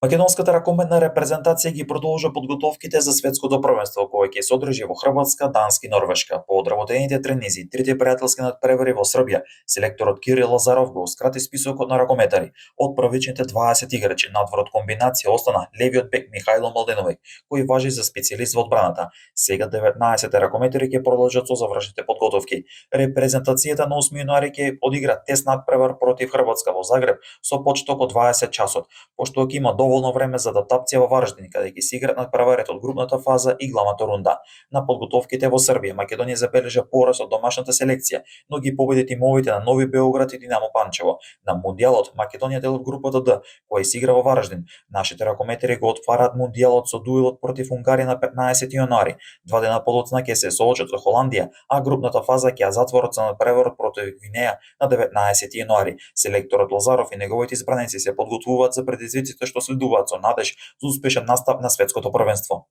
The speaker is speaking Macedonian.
Македонската ракометна репрезентација ги продолжа подготовките за светското првенство кое ќе се одржи во Хрватска, Данска и Норвешка. По одработените тренинзи, трите пријателски надпревари во Србија, селекторот Кирил Лазаров го скрати списокот на ракометари. Од првичните 20 играчи надвор од комбинација остана левиот бек Михајло Младеновиќ, кој важи за специјалист во одбраната. Сега 19 ракометари ќе продолжат со завршните подготовки. Репрезентацијата на 8 јануари ќе одигра тест надпревар против Хрватска во Загреб со почеток од 20 часот, пошто ќе има доволно време за адаптација во Вараждин, каде ќе се играат надпреварите од групната фаза и главната рунда. На подготовките во Србија, Македонија забележа пораст од домашната селекција, но ги победи тимовите на Нови Београд и Динамо Панчево. На Мундијалот Македонија дел од групата Д, која се игра во Вараждин. Нашите ракометари го отвараат Мундијалот со дуелот против Унгарија на 15 јануари. 2 дена подоцна ќе се соочат со Холандија, а групната фаза ќе ја затворат со надпреварот против Гвинеја на 19 јануари. Селекторот Лазаров и неговите избраници се подготвуваат за предизвиците што следуваат со надеж за успешен настап на светското првенство.